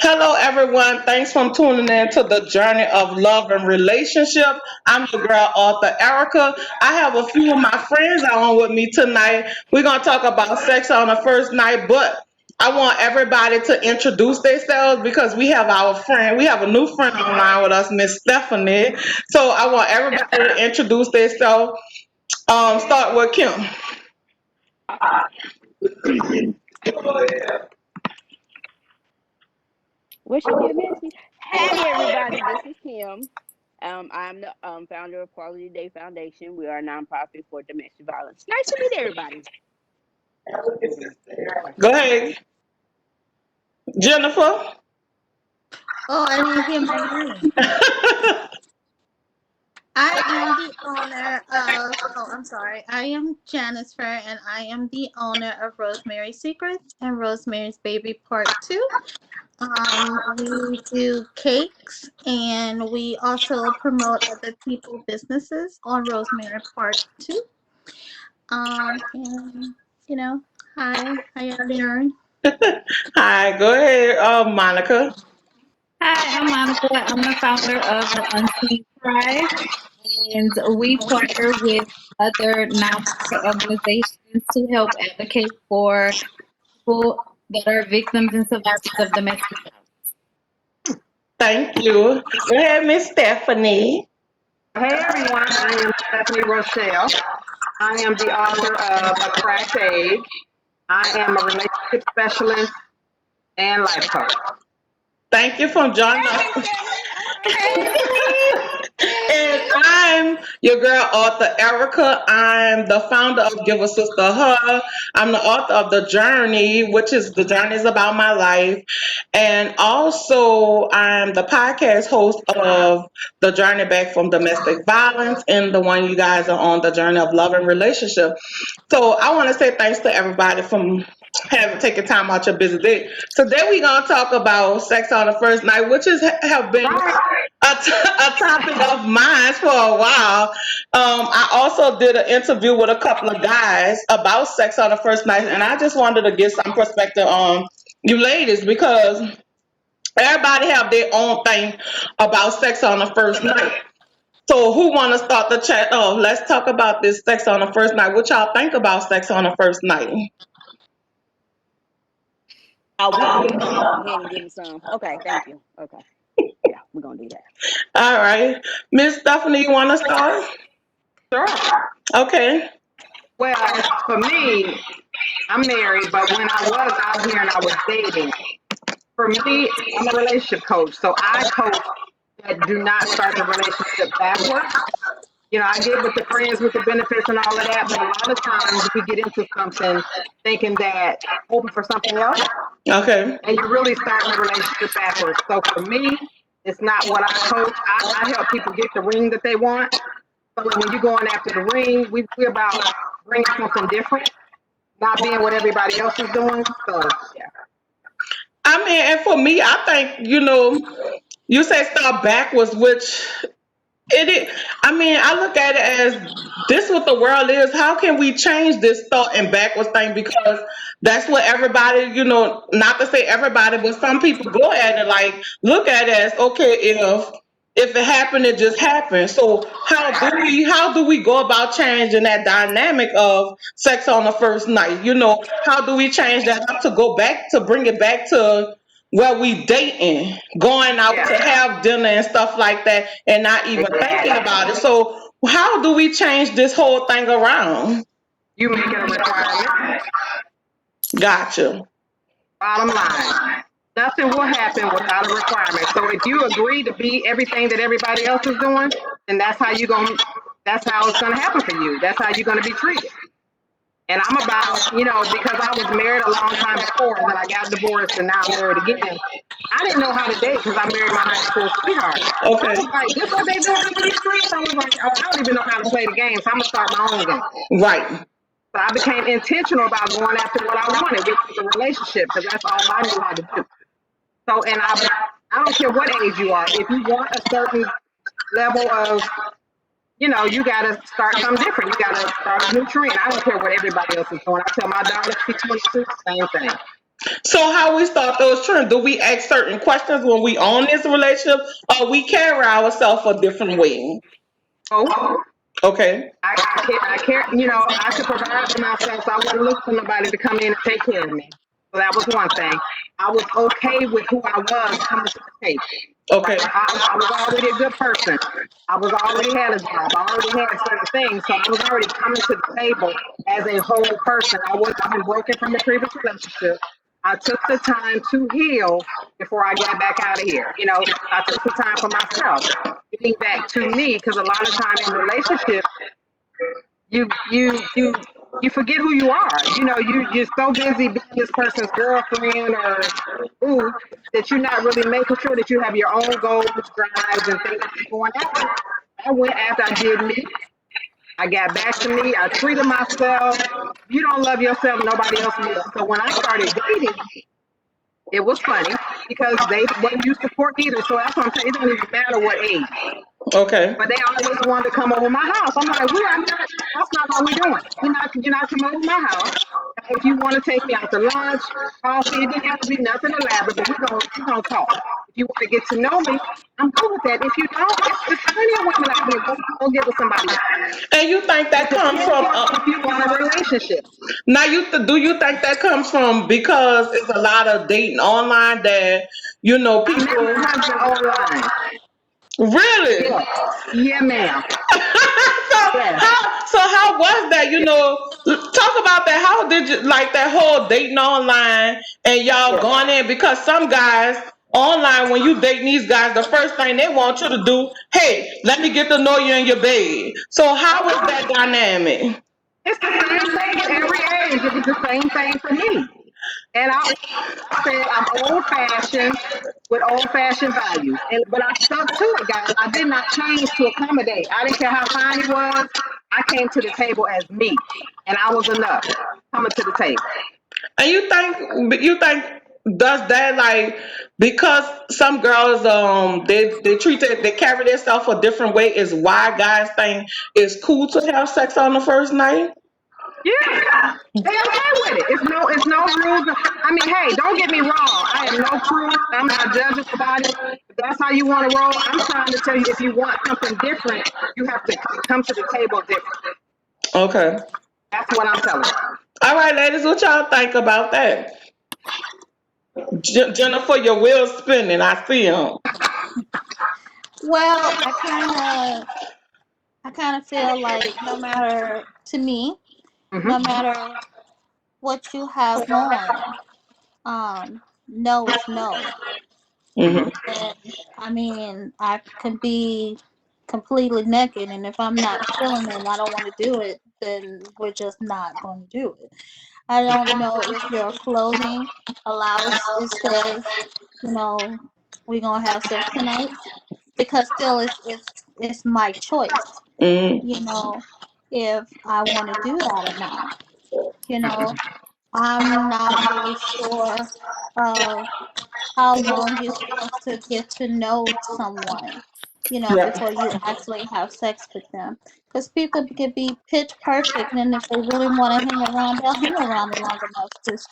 Hello, everyone. Thanks for tuning in to the journey of love and relationship. I'm your girl, author Erica. I have a few of my friends on with me tonight. We're going to talk about sex on the first night, but I want everybody to introduce themselves because we have our friend. We have a new friend online with us, Miss Stephanie. So I want everybody to introduce themselves. Start with Kim. What she get messy? Hey everybody, this is Kim. I'm the founder of Quality Day Foundation. We are a nonprofit for domestic violence. Nice to meet everybody. Go ahead, Jennifer. Oh, I didn't hear my name. I am the owner of, oh, I'm sorry. I am Janice Fair, and I am the owner of Rosemary's Secrets and Rosemary's Baby Part 2. We do cakes, and we also promote other people businesses on Rosemary Part 2. And, you know, hi, how y'all doing? Hi, go ahead, Monica. Hi, I'm Monica. I'm the founder of the Unseen Tribe, and we partner with other nonprofit organizations to help advocate for people that are victims and survivors of domestic Thank you. Go ahead, Miss Stephanie. Hey everyone, I am Stephanie Rochelle. I am the author of A Cracked Egg. I am a relationship specialist and life coach. Thank you for joining Hey us. Miss Stephanie. And I'm your girl, author Erica. I'm the founder of Give a Sister a Hug. I'm the author of The Journey, which is The Journey is About My Life. And also, I'm the podcast host of The Journey Back from Domestic Violence and the one you guys are on, The Journey of Love and Relationship. So I want to say thanks to everybody from having taken time out your busy day. Today we're gonna talk about sex on the first night, which is have been Right. a topic of mine for a while. I also did an interview with a couple of guys about sex on the first night, and I just wanted to get some perspective on you ladies because everybody have their own thing about sex on the first night. So who want to start the chat? Oh, let's talk about this sex on the first night. What y'all think about sex on the first night? Oh, we gonna go ahead and give me some. Okay, thank you. Okay, yeah, we're gonna do that. All right, Miss Stephanie, you want to start? Sure. Okay. Well, for me, I'm married, but when I was out here and I was dating, for me, I'm a relationship coach. So I coach that do not start the relationship backwards. I get with the friends with the benefits and all of that, but a lot of times we get into something thinking that hoping for something else, Okay. and you're really starting the relationship backwards. So for me, it's not what I coach. I help people get the ring that they want. So when you're going after the ring, we're about bringing something different, not being what everybody else is doing. So yeah. I mean, and for me, I think you say start backwards, which it is. I mean, I look at it as this what the world is. How can we change this thought and backwards thing? Because that's what everybody, not to say everybody, but some people go at it like look at it as okay, if it happened, it just happened. So how do we go about changing that dynamic of sex on the first night? How do we change that up to go back to bring it back to where we dating, going out Yeah. to have dinner and stuff like that, and not even thinking Exactly. about it. So how do we change this whole thing around? You make it a requirement. Gotcha. Bottom line. Nothing will happen without a requirement. So if you agree to be everything that everybody else is doing, then that's how it's gonna happen for you. That's how you're gonna be treated. And I'm about, because I was married a long time before and then I got divorced and now I'm married again. I didn't know how to date because I married my high school sweetheart. I Okay. was like, this what they do out in these streets? I was like, oh, I don't even know how to play the game, so I'm gonna start my own game. Right. So I became intentional about going after what I wanted, which was a relationship, because that's all I knew how to do. So, and I don't care what age you are. If you want a certain level of, you got to start something different. You got to start a new trend. I don't care what everybody else is doing. I tell my daughter, she's 22, same thing. So how we start those trends? Do we ask certain questions when we own this relationship, or we carry ourselves a different way? Oh, Okay. I care, I could provide for myself, so I wouldn't look for nobody to come in and take care of me. So that was one thing. I was okay with who I was coming to the table. Okay. Right? I was already a good person. I was already had a job. I already had certain things. So I was already coming to the table as a whole person. I wasn't broken from the previous relationship. I took the time to heal before I got back out of here. I took some time for myself, getting back to me, because a lot of time in relationships, you forget who you are. You're so busy being this person's girlfriend or boo that you're not really making sure that you have your own goals, drives, and things that you're going after. I went after I did me. I got back to me. I treated myself. If you don't love yourself, nobody else will. So when I started dating, it was funny because they wasn't used to pork either. So that's what I'm saying. It don't even matter what age. Okay. But they always wanted to come over my house. I'm like, we are not. That's not how we're doing. You're not coming over my house. If you want to take me out to lunch, coffee, it didn't have to be nothing elaborate. But we're gonna talk. If you want to get to know me, I'm good with that. If you don't, there's plenty of women out there. Go get with somebody else. And you think It that comes depends from if you want a relationship. now? Do you think that comes from because it's a lot of dating online that I met people my husband online. really? Yeah, yeah, ma'am. Yes, So how was that? Talk about that. How did you like that whole dating online and y'all yes. going in? Because some guys online, when you dating these guys, the first thing they want you to do, hey, let me get to know you in your bed. So how is that dynamic? It's the same thing at every age. It was the same thing for me. And I said I'm old fashioned with old fashioned values. But I stuck to it, guys. I did not change to accommodate. I didn't care how fine he was. I came to the table as me. And I was enough coming to the table. And you think does that like because some girls they they carry themselves a different way is why guys think it's cool to have sex on the first night? Yeah. They okay with it. It's no rules. I mean, hey, don't get me wrong. I am no prude. I'm not judging nobody. If that's how you want to roll, I'm trying to tell you if you want something different, you have to come to the table different. Okay. That's what I'm telling you. All right, ladies, what y'all think about that? Jennifer, your wheels spinning. I see them. Well, I kind of feel like no matter to me, no Hmm. matter what you have on, no is no. Hmm. Hmm. And I mean, I can be completely naked, and if I'm not feeling it and I don't want to do it, then we're just not going to do it. I don't know if your clothing allows it says, you know, we're gonna have sex tonight, because still it's my choice, Hmm. you know, if I want to do that or not. You know, I'm not really sure of how long you're supposed to get to know someone, Yeah. before you actually have sex with them. Because people can be pitch perfect, and if they really want to hang around, they'll hang around long enough just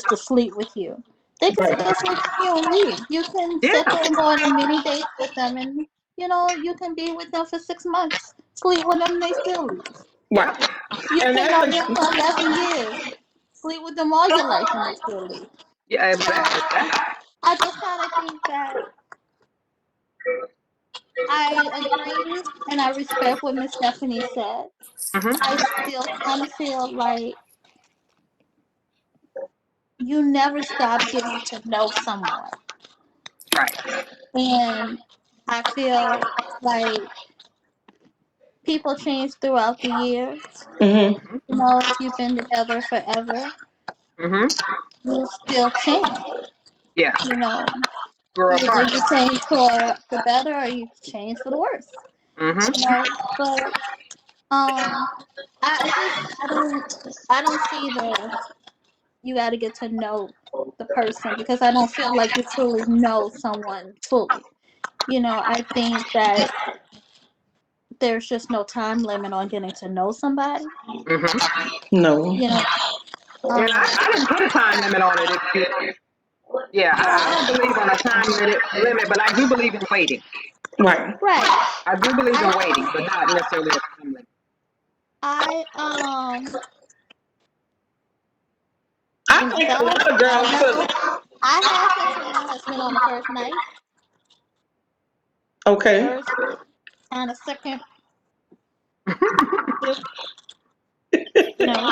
to sleep with you. They can Right. still sleep with you and leave. You can sit Yeah. there and go on a mini dates with them, and you can be with them for 6 months, sleep with them, they still leave. Yep. Right. You And can that's know them a for 11 years, sleep with them all your life, and they still leave. Yeah. So Exactly. I just kind of think that I agree and I respect what Miss Stephanie said. Hmm. I still kind of feel like you never stop getting to know someone. Right. And I feel like people change throughout the years. hmm Hmm. If you've been together forever, Hmm. you still change. Yeah. You know, Grow either apart. you change for the better or you change for the worse. Hmm. But I don't see the you got to get to know the person, because I don't feel like you truly know someone fully. I think that there's just no time limit on getting to know somebody. Hmm. No. You know, And I didn't put a time limit on it. If you, yeah, I don't believe on a time limit, but I do believe in waiting. Right. Right. I do believe in I waiting, but not necessarily a time limit. I I think a so lot of I girls know feel I had sex with my husband on the first night, okay. first and a second, fifth, no.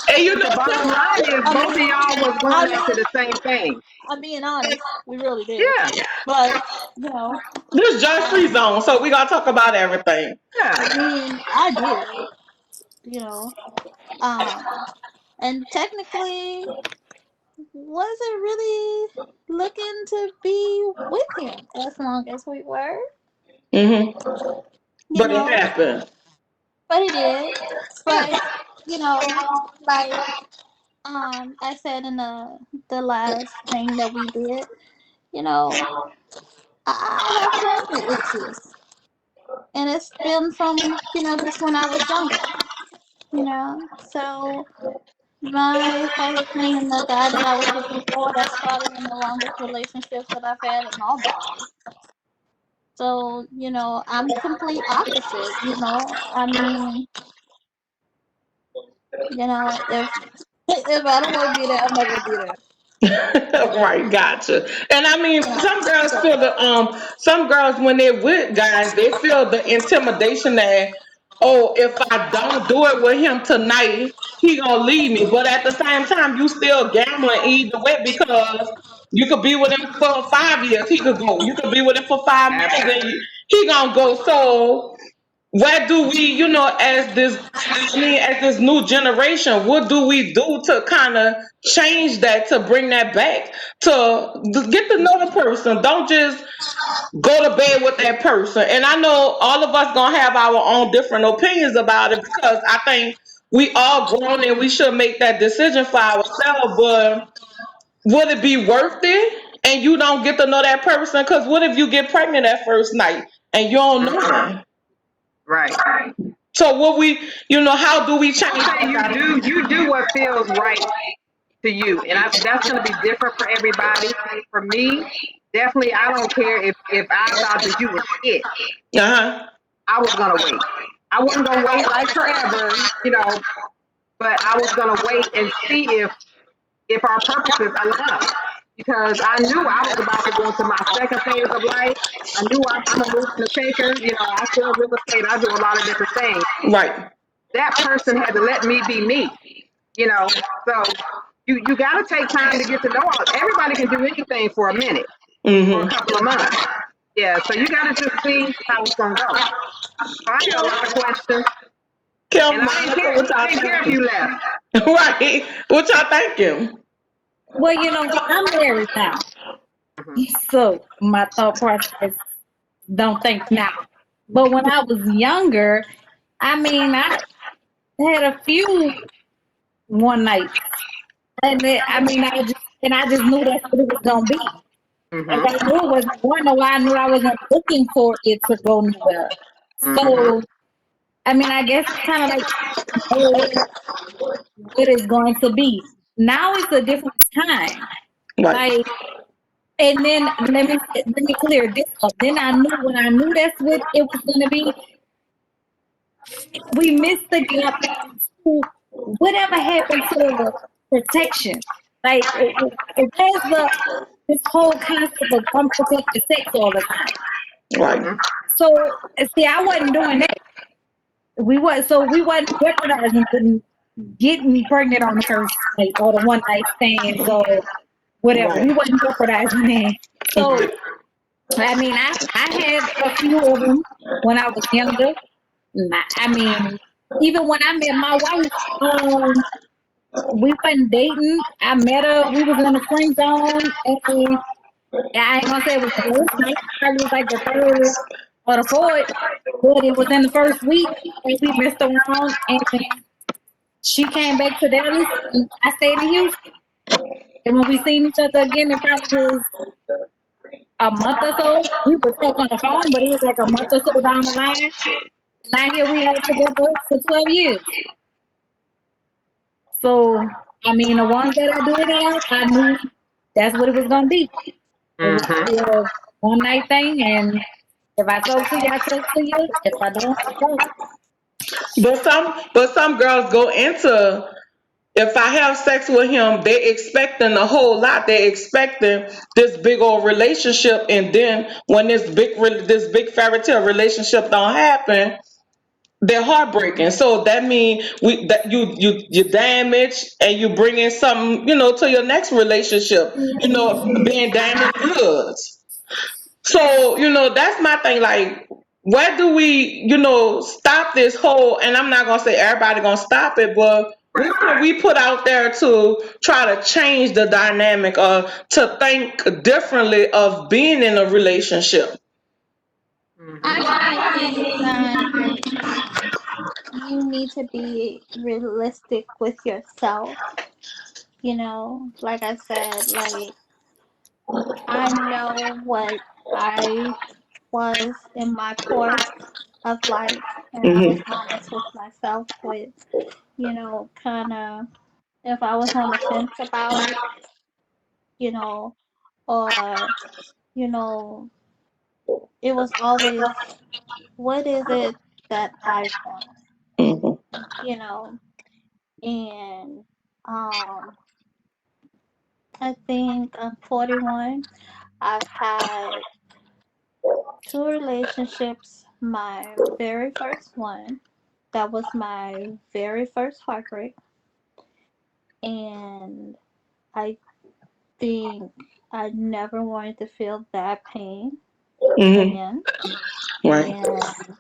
And you But the know, bottom line is I both of mean, y'all was I going after mean, the same thing. I'm being honest. We really did, Yeah, but you know, this judge free um, zone, so we gotta talk about everything. yeah. I mean, I did, you know, and technically wasn't really looking to be with him as long as we were, Hmm. you But it know, happened. but he did. Yeah. But you know, like I said in the last thing that we did, you know, I have commitment issues, and it's been from just when I was younger, so my husband and the guy that I was with before, that's probably one of the longest relationships that I've had in all my life. So, I'm complete opposite, I mean, if if I don't want to be there, I'm not gonna be there. Right, gotcha. And I mean, You know, some girls so feel some girls when they're with guys, they feel the intimidation that, oh, if I don't do it with him tonight, he gonna leave me. But at the same time, you still gambling either way because you could be with him for 5 years, he could go. You could be with him for 5 months, Absolutely. and he gonna go. So where do we, as as this new generation, what do we do to kind of change that, to bring that back, to get to know the person? Don't just go to bed with that person. And I know all of us gonna have our own different opinions about it because I think we all grown and we should make that decision for ourselves. But would it be worth it? And you don't get to know that person, because what if you get pregnant that first night and you don't know them? Right. So how do we I change say that? you do what feels right to you, and that's going to be different for everybody. For me, definitely, I don't care if I thought that you was it. Uh-huh. I was gonna wait. I wasn't gonna wait like forever, but I was gonna wait and see if our purposes aligned. Because I knew I was about to go into my second phase of life. I knew I'm a mover and a shaker. I sell real estate. I do a lot of different things. Right. That person had to let me be me. So you got to take time to get to know everybody. Can do anything for a minute or a Mm-hmm. couple of months. Yeah, so you got to just see how it's gonna go. So I got a lot of questions, and Kim, I ain't Monica, care. what I y'all ain't care if thinking? you left. Right. What y'all thinking? Well, I'm married now. Mhm. So my thought process don't think now. But when I was younger, I mean, I had a few one nights, and I just knew that's what it was gonna be. Like Mhm. I knew it wasn't going nowhere. I knew I wasn't looking for it to go nowhere. Mhm. So I mean, I guess it's kind of like know what it's going to be. Now it's a different time. Right. Like, and then let me clear this up. Then I knew when I knew that's what it was going to be. We missed the gap to whatever happened to the protection. Like, where's this whole concept of unprotected sex all the time? Right. Mhm. So see, I wasn't doing that. We wasn't jeopardizing getting pregnant on the first night or the one night stands or whatever. Right. We wasn't jeopardizing that. So Right. I mean, I had a few of them when I was younger. I mean, even when I met my wife, we wasn't dating. I met her. We was in the friend zone, and I ain't gonna say it was the first night. Probably was like the third or the fourth, but it was in the first week, and we messed around, and she came back to Dallas, and I stayed in Houston. And when we seen each other again, it probably was a month or so. We would talk on the phone, but it was like a month or so down the line. Now here we are together for 12 years. So I mean, the ones that I did have, I knew that's what it was gonna be. It was Mm-hmm. gonna be a one night thing, and if I talk to you, I talk to you. If I don't, I don't. But some girls go into, if I have sex with him, they expecting a whole lot. They expecting this big old relationship, and then when this big fairy tale relationship don't happen, they're heartbreaking. So that means that you damage, and you bring in something, to your next relationship. Being damaged goods. So, that's my thing. Like, where do we, stop this whole, and I'm not gonna say everybody gonna stop it, but Right. what can we put out there to try to change the dynamic, or to think differently of being in a relationship? I think that you need to be realistic with yourself. Like I said, like I know what I was in my course of life, and I was Hmm. honest with myself with, kind of if I was on the fence about it, you know, or, you know, it was always, what is it that I want, Hmm. you know, and I think I'm 41. I've had two relationships. My very first one, that was my very first heartbreak, and I think I never wanted to feel that pain Hmm. again. Right. And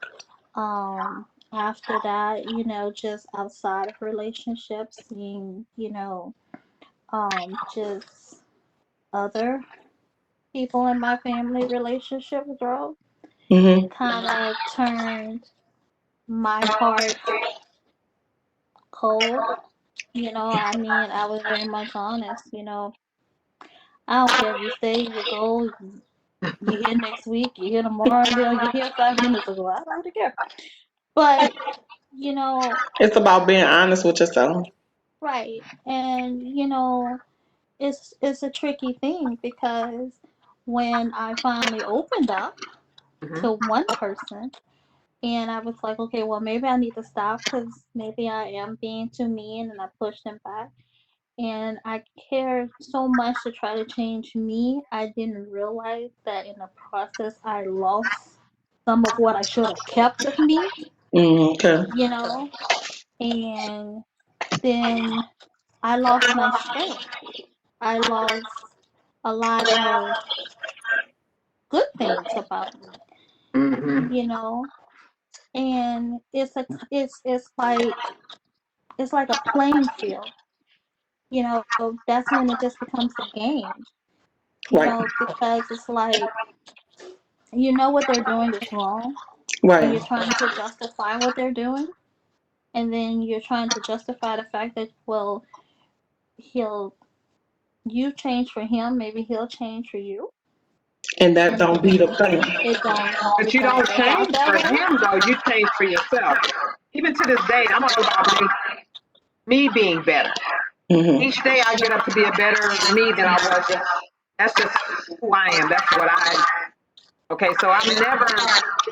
after that, just outside of relationships, seeing, just other people in my family relationship grow, Hmm. kind of turned my heart cold. I mean, I was very much honest. I don't care if you stay, you go, you here next week, you here tomorrow, you here 5 minutes ago. I don't really care. But, you know, It's about being honest with yourself. right. And, it's a tricky thing because when I finally opened up Mm-hmm. to one person, and I was like, okay, well, maybe I need to stop because maybe I am being too mean, and I pushed him back. And I cared so much to try to change me, I didn't realize that in the process I lost some of what I should have kept of me, Okay. you know? And then I lost my strength. I lost a lot of good things about me, Mm-hmm. you know? And it's like a playing field. That's when it just becomes a game, Right. because it's like what they're doing is wrong, and you're Right. trying to justify what they're doing, and then you're trying to justify the fact that, well, he'll you change for him, maybe he'll change for you, And that and don't be the then thing. But it you don't don't work out change that for way. him though. You change for yourself. Even to this day, I'm all about me being better. Hmm. Each day I get up to be a better me than I was yesterday. That's just who I am. That's what I. Okay, so I'm never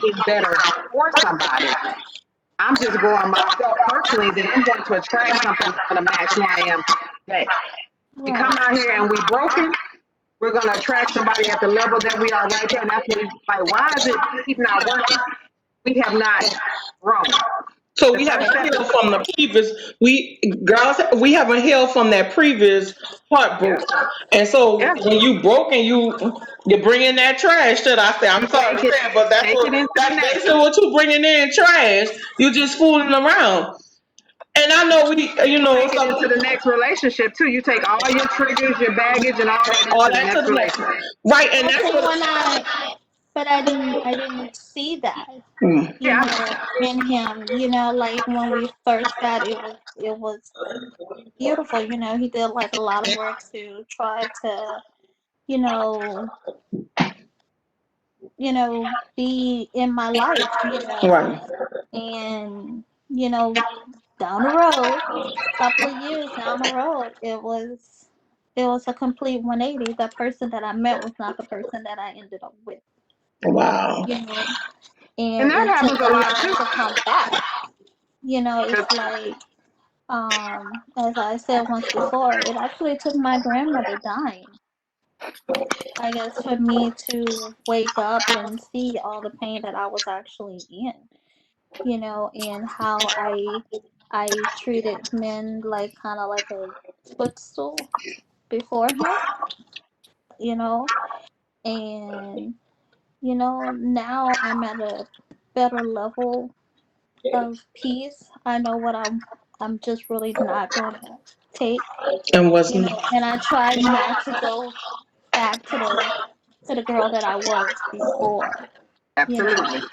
being better for somebody. I'm just growing myself personally. That I'm going to attract something that's going to match who I am today. We come Right. out here and we broken. We're going to attract somebody at the level that we are right there, and that's what we like. Why is it keep not working? We have not grown. So The we first haven't step is healed from the previous. We haven't healed from that previous yeah, heartbreak. And so yeah. when you broke, and you bring in that trash. Should I say? I'm sorry to say it, but Take it into the that's next basically one. what you bringing in, trash. You just fooling around. And I know You take it some into the next relationship too. You take all your triggers, your baggage, and all that all into the that to next the next relationship. one. Right, and Well, that's see, what. but I didn't see that, Mm, Yeah, in him. Like when we first got, it was beautiful. He did like a lot of work to try to, you know, be in my life, right. and, down the road, a couple of years down the road, it was a complete 180. The person that I met was not the person that I ended up with, Wow. you know. And And that it happens took a a lot lot too. to come back. It's 'Cause like, as I said once before, it actually took my grandmother dying, I guess, for me to wake up and see all the pain that I was actually in, and how I treated men like kind of like a footstool before him, you know, and now I'm at a better level of peace. I know what I'm just really not going to take, And wasn't and I try not to go back to the girl that I was before, you know. absolutely.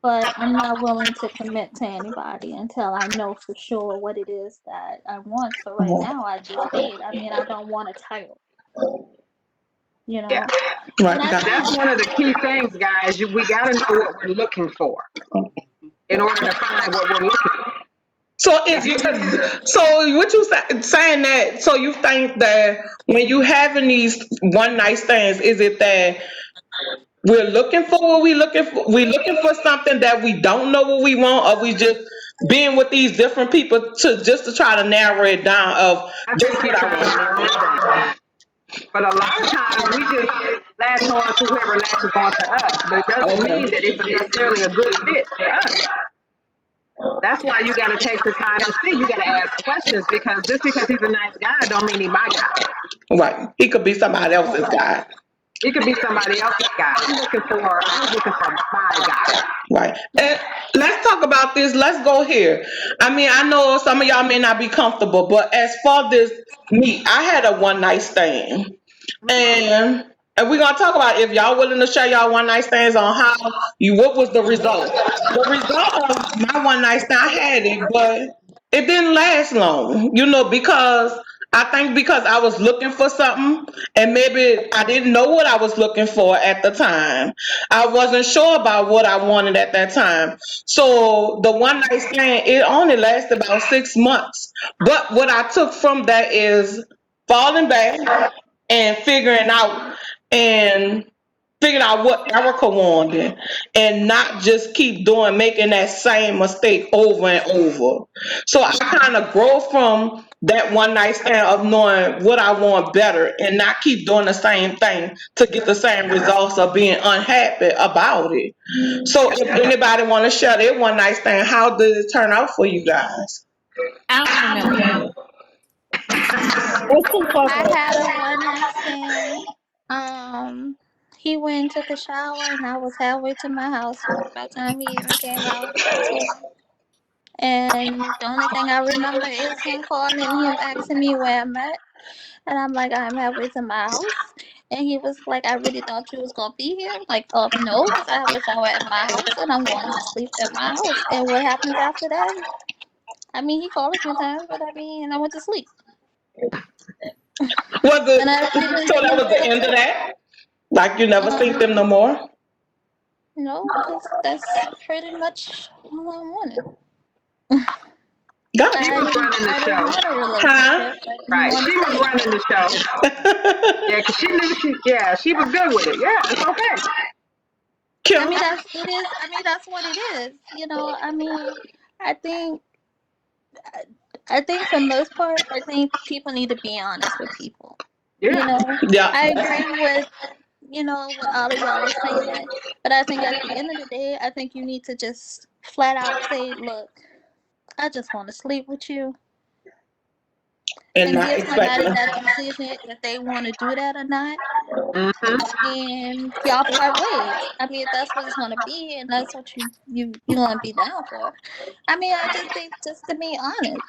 But I'm not willing to commit to anybody until I know for sure what it is that I want. So right now I just date. I mean, I don't want a title, you Yeah. know. right. And I That's think one of the key things, guys. We got to know what we're looking for in order to find what we're looking for. So If is you, you so what you saying that so you think that when you having these one night stands, is it that we're looking for what we looking for? We looking for something that we don't know what we want, or we just being with these different people to try to narrow it down of I this think what you're I trying to narrow it want. down. But a lot of times we just latch on to whoever latches on to us, but it doesn't mean that it's Okay. necessarily a good fit for us. That's why you got to take the time to see. You got to ask questions because just because he's a nice guy don't mean he's my guy. Right. He could be somebody else's guy. He could be somebody else's guy. I was looking for my guy. Right. And let's talk about this. Let's go here. I mean, I know some of y'all may not be comfortable, but as far as me, I had a one night stand. And we're gonna talk about if y'all willing to share y'all one night stands on how what was the result. The result of my one night stand, I had it, but it didn't last long, because I think because I was looking for something and maybe I didn't know what I was looking for at the time. I wasn't sure about what I wanted at that time. So the one night stand, it only lasted about 6 months. But what I took from that is falling back and and figuring out what Erica wanted and not just keep making that same mistake over and over. So I kind of grow from that one night stand of knowing what I want better and not keep doing the same thing to get the same results of being unhappy about it. So if anybody want to share their one night stand, how did it turn out for you guys? I don't remember. It's too far I back. had a one night stand. Um, he went and took a shower, and I was halfway to my house by the time he even came out to me. And the only thing I remember is him calling and him asking me where I'm at. And I'm like, I'm halfway to my house. And he was like, I really thought you was going to be here. I'm like, no, because I have a shower at my house and I'm going to sleep at my house. And what happens after that? I mean, he called a few times, but I mean, I went to sleep. Was And I it didn't so think that was the anything end of of it. that? Like you never seen them no more? No, because that's pretty much all I wanted. She Gotcha. was running the I didn't show. want a Huh? relationship. I didn't Right. want to She was stay. running the show. Yeah, because she was good with it. Yeah, it's okay. I Kim? mean, that's what it is. I mean, I think I think for the most part, I think people need to be honest with people. You Yeah. know, Yeah. I agree with what all of y'all are saying, but I think at the end of the day, I think you need to just flat out say, "Look, I just want to sleep with you," And and not give somebody expecting. that decision if they want to do that or not, Mm-hmm. and y'all part ways. I mean, if that's what it's gonna be, and that's what you're gonna be down for. I mean, I just think just to be honest.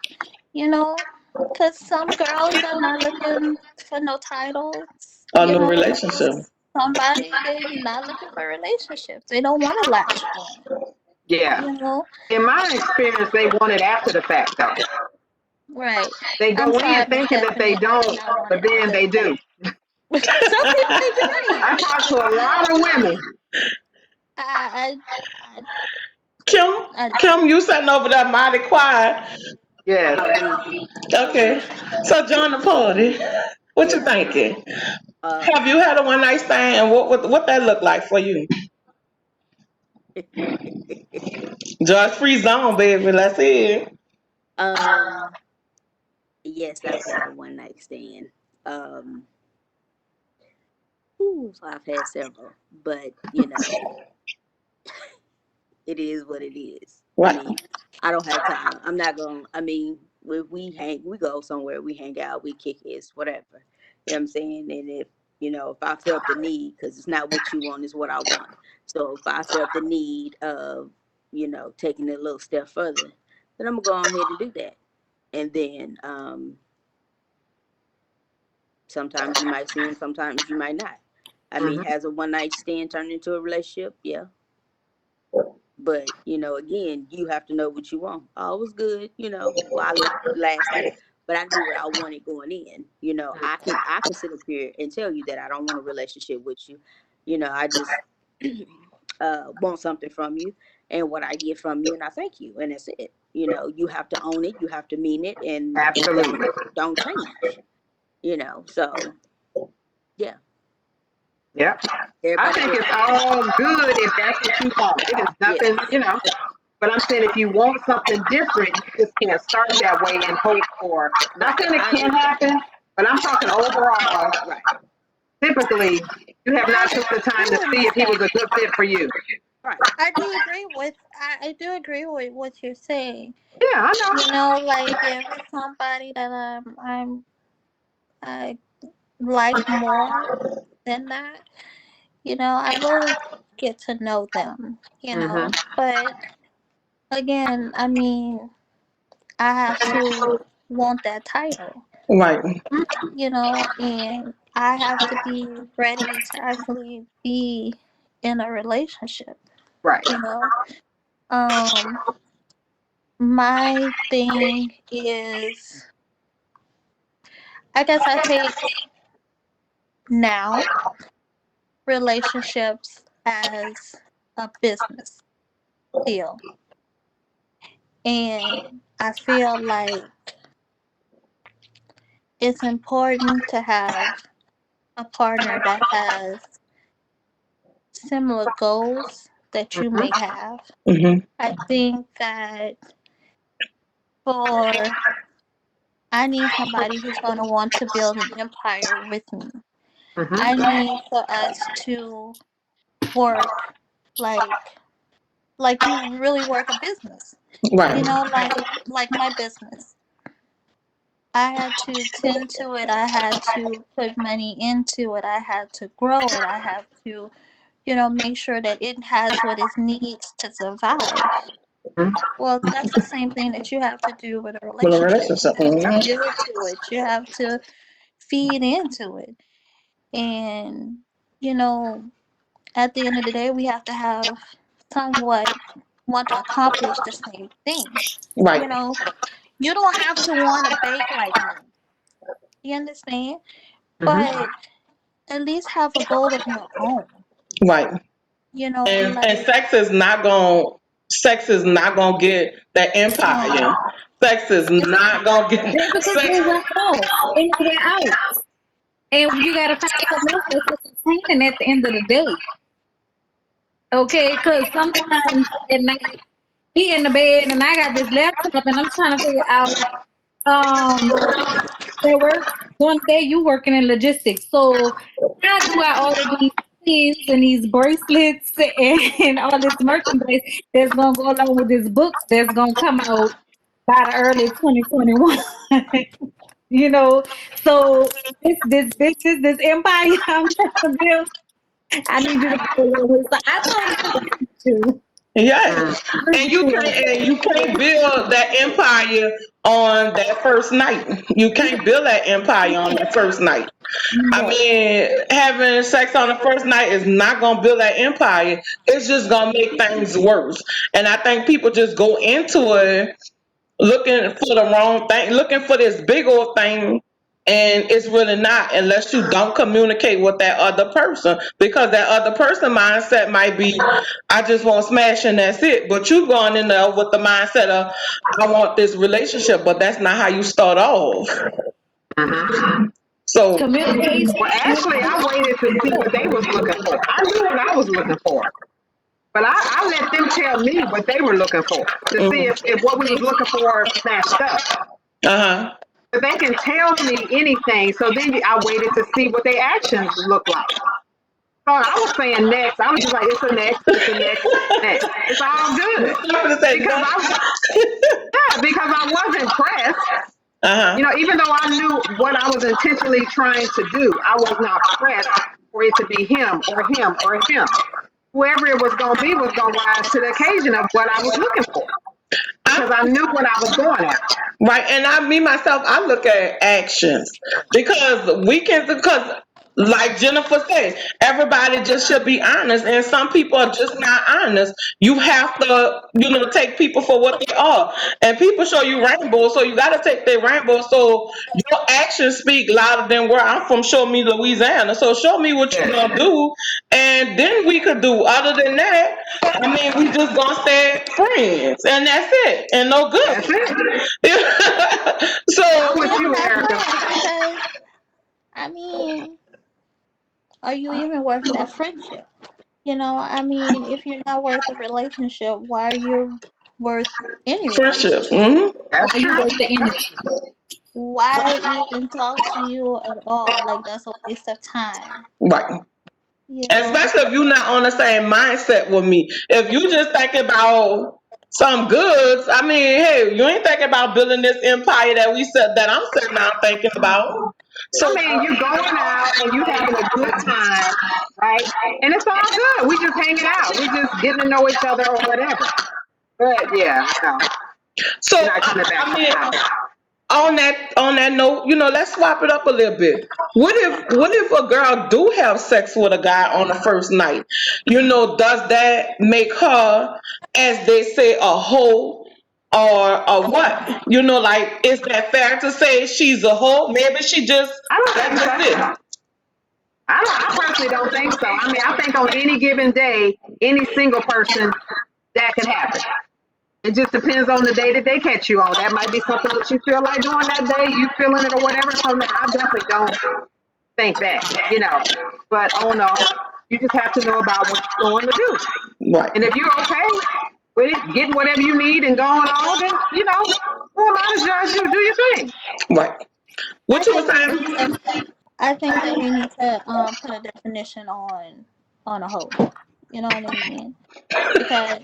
you know, because some girls are not looking for no titles. A new relationship. Somebody they're not looking for relationships. They don't want to latch on. Yeah. You know, In my experience, they want it after the fact, though. right? They I'm go in sorry, Miss thinking that they Stephanie. I do don't, not want but it then after they the fact. do. Some people think you're right. I talk to a lot of women. I, I, I Kim, I Kim, you sitting over there mighty quiet. Yes. Oh, me. Okay, so join the party. What you Yeah. thinking? Uh, Have you had a one night stand, and what that look like for you? Judge free zone, baby. Let's hear it. um, yes, I've had a one night stand. Um, I've had several, but it is what it is. I Right, mean, I don't have time. I'm not going to, I mean, if we go somewhere, we hang out, we kick it, whatever. You know what I'm saying? And if I felt the need, because it's not what you want, it's what I want. So if I felt the need of, taking it a little step further, then I'm going to go ahead and do that. And then sometimes you might see them, sometimes you might not. I mean, Mhm. has a one night stand turned into a relationship? Yeah. But again, you have to know what you want. All was good, while it lasted, but I knew what I wanted going in. I can sit up here and tell you that I don't want a relationship with you. I just want something from you, and what I get from you, and I thank you, and that's it. You have to own it, you have to mean it, and don't Absolutely. don't change. So yeah, Yep. I everybody think it's different. all good if that's what you want. It is Yes, nothing. But I'm saying if you want something different, you just can't start that way and hope for. Not right. saying it I can't understand. happen, but I'm talking overall. Right, Typically, you have I not took the time agree to with see Miss if he was a Stephanie. good fit for you. right. I do agree with what you're saying. Yeah, I know. Like if it's somebody that I like more than that, I will get to know them. Mm-hmm. But again, I mean, I have to want that title, right, and I have to be ready to actually be in a relationship, Right. you know. Um, my thing is, I guess I take now relationships as a business deal. And I feel like it's important to have a partner that has similar goals that you may Mm-hmm. have. hmm, I think that for I need somebody who's going to want to build an empire with me. I Mm-hmm. need for us to work like you really work a business. right, Like my business. I had to tend to it. I had to put money into it. I had to grow it. I have to, make sure that it has what it needs to survive. Mm-hmm. Well, that's the same thing that you have to do with a with a relationship. You relationship. have to Mhm. build to it. You have to feed into it. And, you know, at the end of the day, we have to have somewhat want to accomplish the same thing. Right, You know, you don't have to want to bake like me. You understand? Mm-hmm. But at least have a goal of your own. right. And Like, sex is not gonna get that empire. no. Sex is not gonna get Just because sex. they went off and they went out. And you gotta find something else that's entertaining at the end of the day. Okay, because sometimes at night he in the bed and I got this laptop and I'm trying to figure out at work one day you working in logistics. So how do I order these pins and these bracelets and all this merchandise that's gonna go along with this book that's gonna come out by the early 2021? you know, so this business, this empire I'm trying to build, I need you to go along with. So I totally agree with you. Yes, Mm-hmm. Agree and with you on you can't build that empire on that first night. You can't build that empire on that first night. I that. mean, having sex on the first night is not gonna build that empire. It's just gonna make things worse. And I think people just go into it looking for the wrong thing, looking for this big old thing, and it's really not unless you don't communicate with that other person, because that other person mindset might be, I just want smash and that's it, but you going in there with the mindset of, I want this relationship, but that's not how you start off. So Communication. Well, actually, I waited to see what they was looking for. I knew what I was looking for, but I let them tell me what they were looking for to see if what we was looking for matched up. uh-huh. But they can tell me anything, so then I waited to see what their actions look like. So I was saying next. I was just like, it's a next, it's a next, next. It's all good I'm gonna say because because I wasn't pressed. uh-huh. Even though I knew what I was intentionally trying to do, I was not pressed for it to be him or him or him. Whoever it was going to be was going to rise to the occasion of what I was looking for because I knew what I was going after. Right, and me myself, I look at actions, because because like Jennifer said, everybody just should be honest, and some people are just not honest. You have to, take people for what they are, and people show you rainbows, so you got to take their rainbow. So your actions speak louder than where I'm from. Show me Louisiana, so show me what you're gonna do, and then we could do. Other than that, I mean, we just gonna stay friends, and that's it, and no good. That's it. So I'm with you, That's Erica. right, because I mean, are you even worth that friendship? I mean, if you're not worth a relationship, why are you worth any friendship. relationship? That's Are you true. worth the energy? Why even talk to you at all? Like, that's a waste of time. Right. You know, Especially if you're not on the same mindset with me. If you just thinking about some goods, I mean, hey, you ain't thinking about building this empire that I'm sitting down thinking about. I So mean, you going out and you having a good time, right? And it's all good. We just hanging out. We just getting to know each other or whatever. But yeah, no, so you're not coming back I to the mean, house. on that note, let's swap it up a little bit. What if a girl do have sex with a guy on the first night? Does that make her, as they say, a hoe, or a what? Like, is that fair to say she's a hoe? Maybe she just, I don't that's think just so. it. I personally don't think so. I mean, I think on any given day, any single person, that could happen. It just depends on the day that they catch you on. That might be something that you feel like doing that day, you feeling it or whatever. So no, I definitely don't think that. But oh no, you just have to know about what you're going to do. Right, And if you're okay with it, getting whatever you need and going on, then who am I to judge you? Do your thing. right. What I you were think we saying? need to. I think that we need to put a definition on a hoe. You know what I mean? Because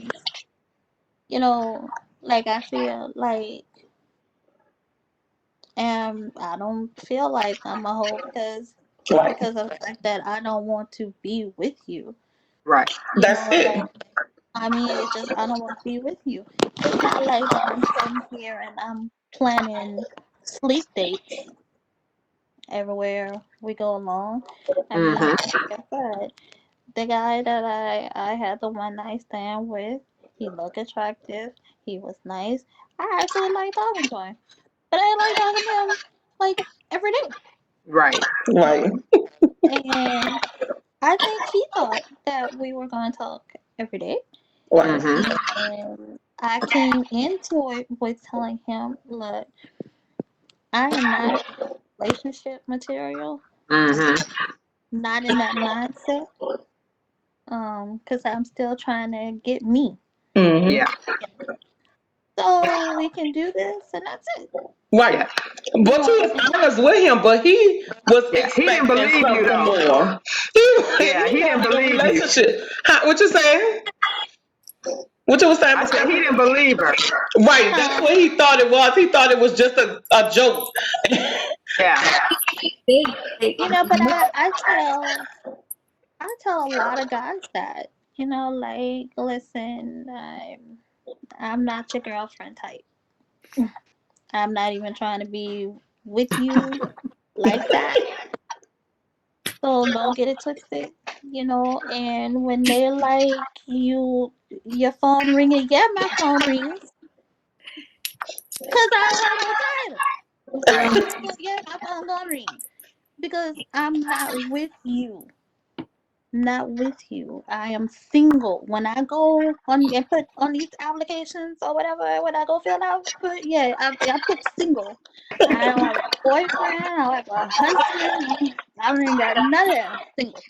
like I feel like, I don't feel like I'm a hoe Right. because of the fact that I don't want to be with you. Right. That's it. Like, I mean, it's just I don't want to be with you. It's not like that I'm sitting here and I'm planning sleep dates everywhere we go along. I mean, Mm-hmm. like I said, the guy that I had the one night stand with, he looked attractive. He was nice. I actually like talking to him, but I like talking to him like every day. Right. Right. And I think he thought that we were going to talk every day. Right. Mm-hmm. And I came into it with telling him, look, I am not relationship material. Mm-hmm. Not in that mindset. Because I'm still trying to get me. Hmm. Yeah. So we can do this, and that's it. Right. Yeah. But you was honest with him, but he was Yeah. He didn't expecting believe you something though. more. Yeah, He he didn't wanted a believe you. relationship. What you saying? What you was saying? I said he didn't believe her. Right. That's No, what he thought it was. He thought it was just a joke. Yeah. but I tell a lot of guys that, like, listen, I'm not your girlfriend type. I'm not even trying to be with you like that. So don't get it twisted, And when they like your phone ringing, yeah, my phone rings, cause I don't have no title. Right. Yeah, I'm gonna read because I'm not with you. Not with you. I am single. When I go on and put on these applications or whatever, when I go fill out, put yeah, I put single. I don't have a boyfriend. I don't have a husband. I don't even got none of that. I'm single,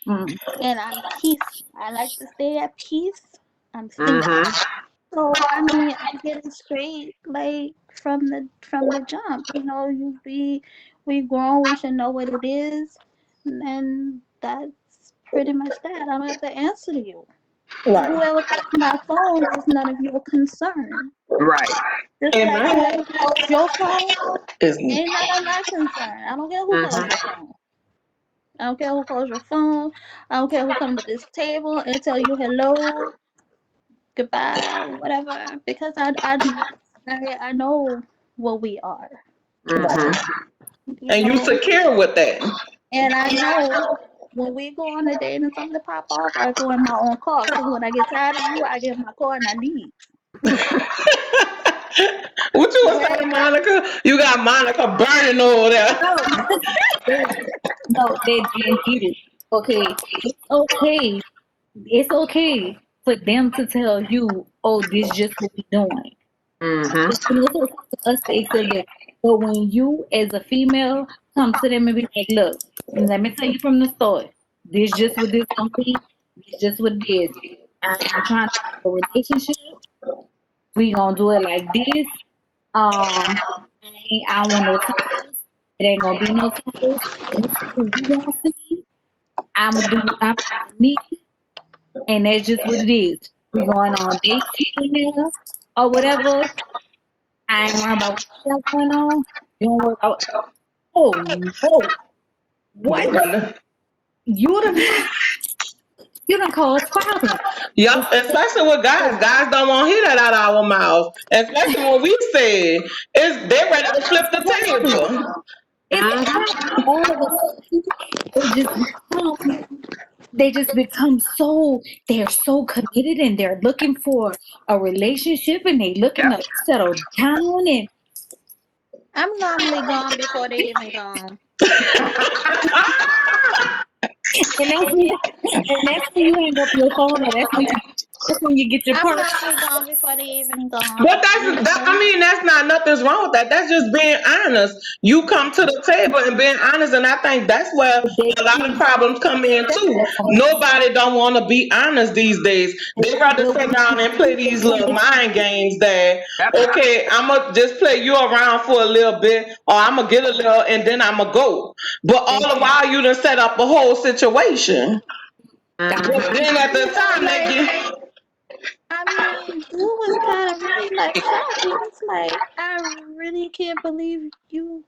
Mm. and I'm peace. I like to stay at peace. I'm single. Mm-hmm. So I mean, I'm getting straight like from the jump. You know, we grown. We should know what it is, and that's pretty much that. I don't have to answer to you. Right. Whoever calls my phone is none of your concern. Right. Just like Amen. whoever calls your phone Is ain't none of my concern. I don't care who calls your Mm-hmm. phone. I don't care who calls your phone. I don't care who comes to this table and tell you hello, goodbye, whatever. Because I know what we are, right. Mm-hmm. you And you know, secure with that. and I know when we go on a date and something pop off, I go in my own car. Because when I get tired of you, I get in my car and I leave. What you were Okay? saying, Monica? You got Monica burning over there. No, they, no, they didn't get it. Okay, it's okay. It's okay for them to tell you, "Oh, this just what we doing." Mm-hmm. And it's okay for us to accept that. But when you, as a female, come to them and be like, "Look, let me tell you from the start. This just what this gonna be. This just what it is. I ain't trying to have a relationship. We gonna do it like this. I don't want no titles. It ain't gonna be no titles. This is who we gonna see. I'm me, and that's just what it is. We going on dates here and there or whatever. I ain't worrying about what you got going on. You don't worry about. Oh no, They what? rather- You done you done caused problems. Yup, It's especially with guys. Guys don't want to hear that out of our mouth. Especially when we say they ready to flip the problem. table. It's a Mm-hmm. problem. All of a sudden, they just become they just become so they're so committed and they're looking for a relationship and they looking Yep. to settle down and I'm normally gone before they even gone. that's when you hang up your phone or that's when you get your I'm purse. normally gone before they even But gone. You that's that. I know, mean, that's nothing's wrong with that. That's just being honest. You come to the table and being honest, and I think that's where They a lot of problems come in too. Nobody don't want to be honest these days. They rather but sit when down you and play do these when little mind games that Yep. okay, I'ma just play you around for a little bit, or I'ma get a little, and then I'ma go. But all the while you done set up a whole situation. But Mm-hmm. then at the you know, time they like get I mean, dude was kind of really like shocked. He was like, "I really can't believe you.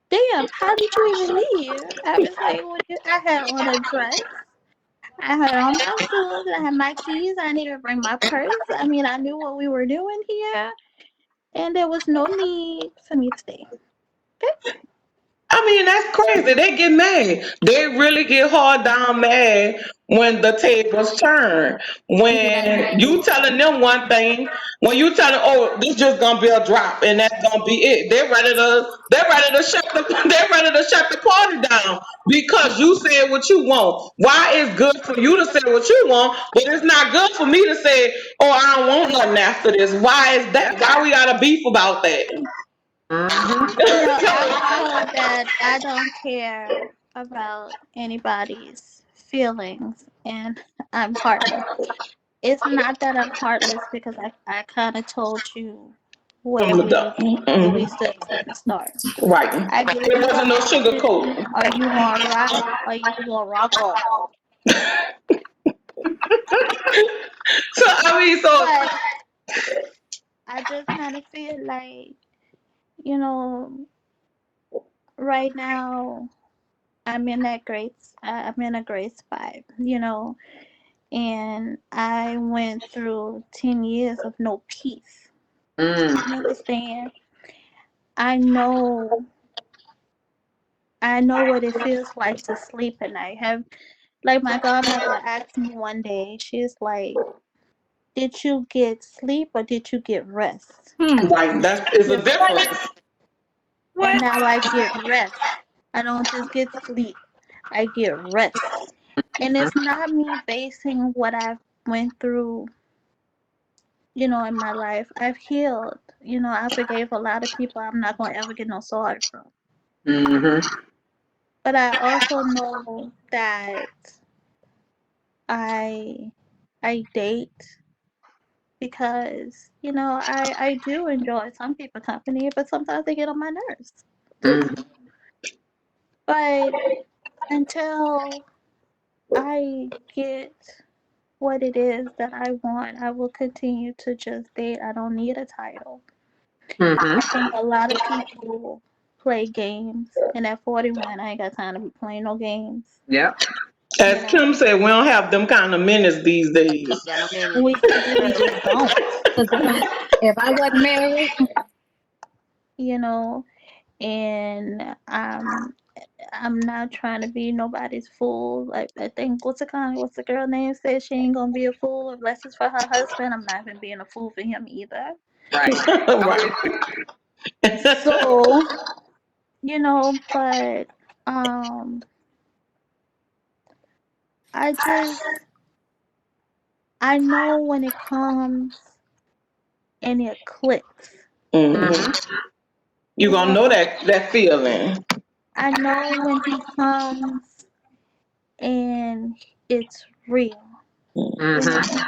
Damn, how did you even leave?" I was like, "Well, I had on a dress. I had on my shoes. I had my keys. I didn't even bring my purse. I mean, I knew what we were doing here, and there was no need for me to stay." Okay? I mean, that's crazy. They get mad. They really get hard down mad when the tables turn. When you telling them one thing, when you telling, oh, this just gonna be a drop and that's gonna be it. They're ready to shut the they're ready to shut the party down because you said what you want. Why it's good for you to say what you want, but it's not good for me to say, oh, I don't want nothing after this. Why is that? Yep. Why we got a beef about that? Mm-hmm. You know, I was So, told that I don't care about anybody's feelings, and I'm heartless. It's not that I'm heartless because I kind of told you from the where we mhm. stood from the start. Right. I gave There you the wasn't no sugar option: coat. are you gonna ride or you gonna rock off? So I mean, so But I just kind of feel like, you know, right now I'm in a great spot, you know, and I went through 10 years of no peace. Mm. You understand? I know I know what it feels like to sleep at night. Have like my godmother asked me one day, she's like, "Did you get sleep or did you get rest?" Hmm. like that is a difference. And What? now I get rest. I don't just get sleep. I get rest. And it's not me basing what I've went through, in my life. I've healed. I forgave a lot of people I'm not gonna ever get no sorry from. Mm-hmm. But I also know that I I date because, I do enjoy some people company, but sometimes they get on my nerves too. Mm-hmm. But until I get what it is that I want, I will continue to just date. I don't need a title. Mm-hmm. I think a lot of people play games, and at 41, I ain't got time to be playing no games. Yep. You As know, Kim said, we don't have them kind of minutes these days. Got no minutes. we just don't. 'Cause if I wasn't married, You know, and I'm not trying to be nobody's fool. Like I think what's the girl name said she ain't gonna be a fool unless it's for her husband. I'm not even being a fool for him either. Right. I'm Right. with you. So, but um I just I know when it comes and it clicks. Hmm. Mm-hmm. You You gonna know know, that feeling. I know when he comes and it's real, you Mm-hmm. know,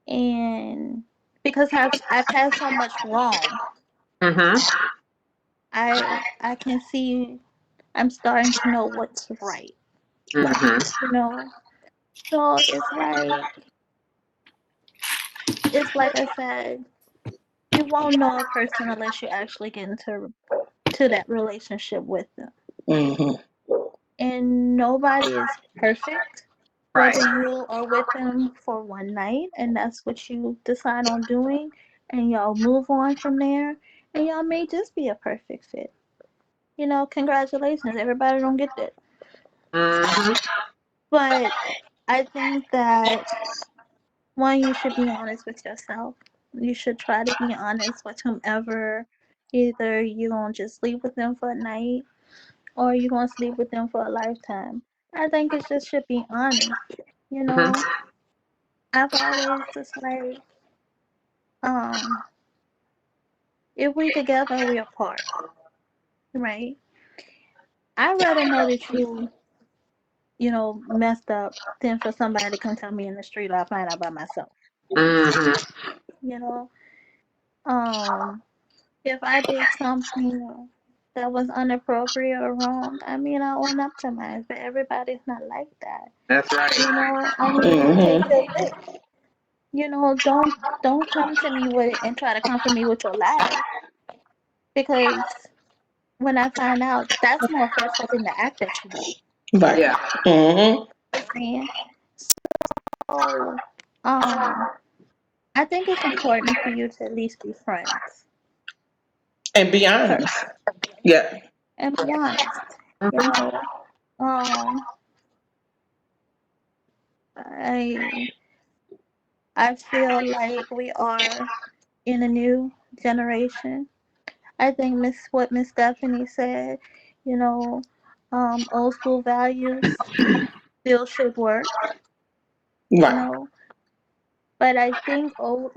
and because I've had so much wrong, Mm-hmm. I can see I'm starting to know what's right, Right. Mm-hmm. you know. So it's like I said, you won't know a person unless you actually get into that relationship with them. Hmm. And nobody is perfect, Right. whether you are with them for one night and that's what you decide on doing, and y'all move on from there, and y'all may just be a perfect fit. Congratulations, everybody don't get that. Mm-hmm. But I think that one, you should be honest with yourself. You should try to be honest with whomever. Either you're gonna just sleep with them for a night or you're gonna sleep with them for a lifetime. I think it just should be honest. You Mm-hmm. know, I've always just like, um, if we together, we apart, right? I'd rather know that you messed up than for somebody to come tell me in the street or I find out by myself. Mm-hmm. You know, um, if I did something that was inappropriate or wrong, I mean, I own up to mine, but everybody's not like that. That's right. I mean, you take Hmm. your lick. Don't come to me with it and try to come for me with your lies because when I find out, that's more hurtful than the act that you did. Right. Yeah. Hmm. Understand? So, I think it's important for you to at least be friends And be first honest. Yeah. and be honest. You Mm-hmm. know, um, I I feel like we are in a new generation. I think Miss Stephanie said, you know, old school values still should work, you Right. know. But I think old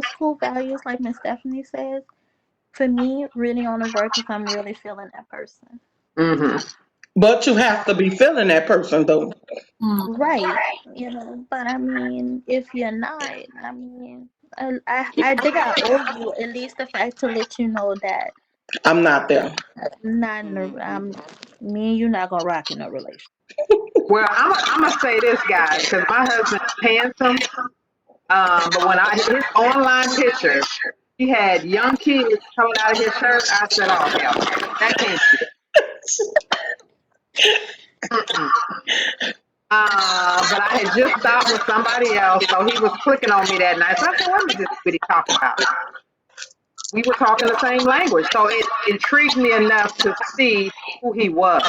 school values, like Miss Stephanie says, for me, really only work if I'm really feeling that person. Mm-hmm. But you have to be feeling that person though. Right. But I mean, if you're not, I mean, I think I owe you at least the fact to let you know that I'm not there. not in a, Mm-hmm. me and you not gonna rock in a relationship. Well, I'm gonna say this, guys, because my husband is handsome. But when I his online picture, he had young kids coming out of his shirt. I said, "Oh hell no, that can't be." Mm-mm. But I had just stopped with somebody else, so he was clicking on me that night. So I said, "What is this what he talking about?" We were talking the same language, so it intrigued me enough to see who he was.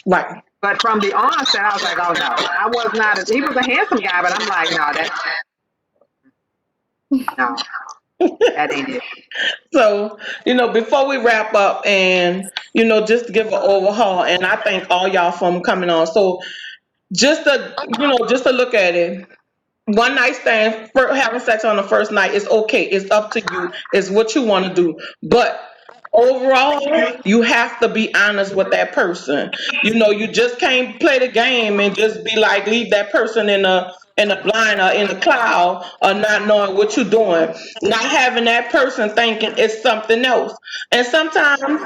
Right. But from the onset, I was like, "Oh no, I was not." He was a handsome guy, but I'm like, "No, that no." That ain't it. So, before we wrap up and, just to give an overhaul, and I thank all y'all for coming on. So just to look at it, one night stand, for having sex on the first night is okay. It's up to you. It's what you want to do. But overall, you have to be honest with that person. You just can't play the game and just be like, leave that person in a blind or in a cloud or not knowing what you're doing. Not having that person thinking it's something else. And sometimes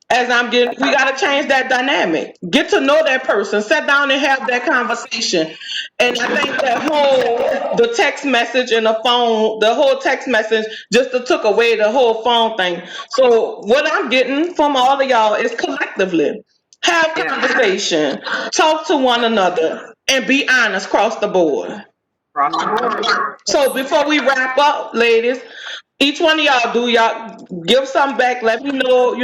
as we got to change that dynamic. Get to know that person, sit down and have that conversation. And I think the text message and the whole text message just took away the whole phone thing. So what I'm getting from all of y'all is collectively have Yeah. conversation, talk to one another, and be honest across the board. Across the board. So before we wrap up, ladies, each one of y'all give something back. Let me know,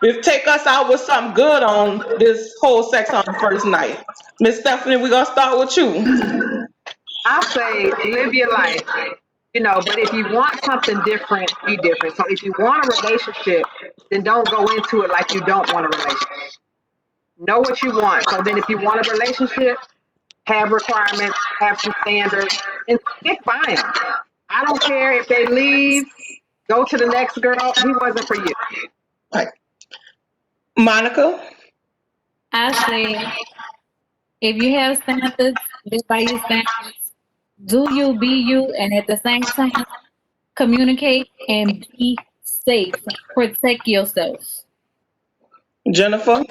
if take us out with something good on this whole sex on the first night. Miss Stephanie, we're gonna start with you. I say live your life, but if you want something different, be different. So if you want a relationship, then don't go into it like you don't want a relationship. Know what you want. So then if you want a relationship, have requirements, have some standards, and stick by them. I don't care if they leave, go to the next girl. He wasn't for you. Right. Monica? I say, if you have standards, live by your standards. Do you, be you, and at the same time, communicate and be safe. Protect yourself. Jennifer?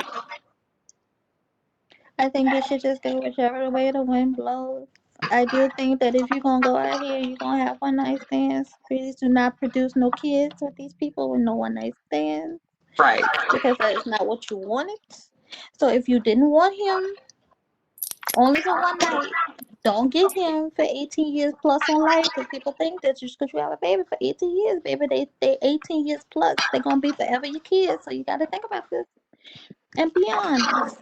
I think you should just go whichever way the wind blows. I do think that if you're gonna go out here, you're gonna have one night stands. Please do not produce no kids with these people with no one night stands Right. because that is not what you wanted. So if you didn't want him only for one night, don't get him for 18 years plus on life because people think that just because you have a baby for 18 years, baby, they 18 years plus, they're gonna be forever your kids. So you got to think about this and be honest.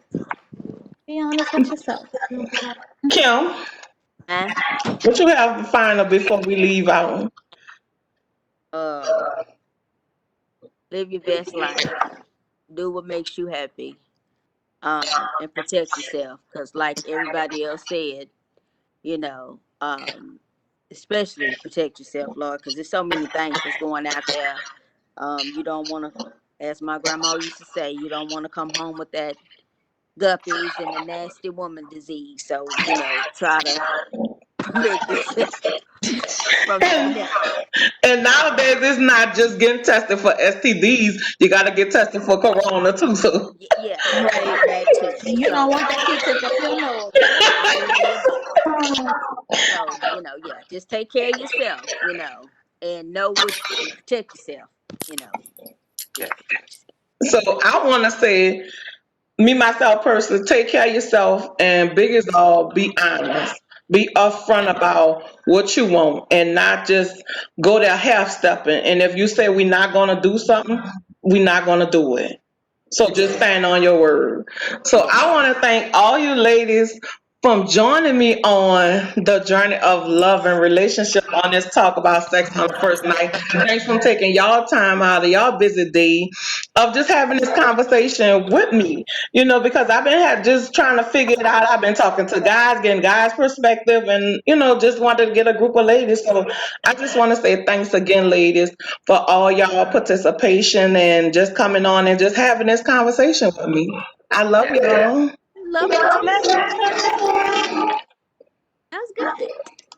Be honest with yourself. Kim? Huh? What you have to final before we leave out? Um, live your best life. Do what makes you happy. And protect yourself. Cause like everybody else said, you know, especially protect yourself, Lord, because there's so many things that's going out there. You don't want to, as my grandma used to say, you don't want to come home with that guppies and the nasty woman disease. So, try to prevent yourself from having And, that. and nowadays, it's not just getting tested for STDs. You got to get tested for corona too. So, Yeah, Right. that too. And you don't So, want that Q-tip up your nose. all of the above. So, yeah, just take care of yourself, and know what and protect yourself, yeah, protect yourself. so I want to say, me myself personally, take care of yourself, and biggest of all, be honest. Be upfront about what you want, and not just go there half stepping. And if you say we're not gonna do something, we're not gonna do it. So just Yes, stand on your word. So I yes. want to thank all you ladies from joining me on the journey of love and relationship on this talk about sex on the first night. Thanks for taking y'all time out of y'all busy day of just having this conversation with me. Because I've been just trying to figure it out. I've been talking to guys, getting guys' perspective, and just wanted to get a group of ladies. So I just want to say thanks again, ladies, for all y'all participation and just coming on and just having this conversation with me. I love Yes. y'all. Love you too. That was good.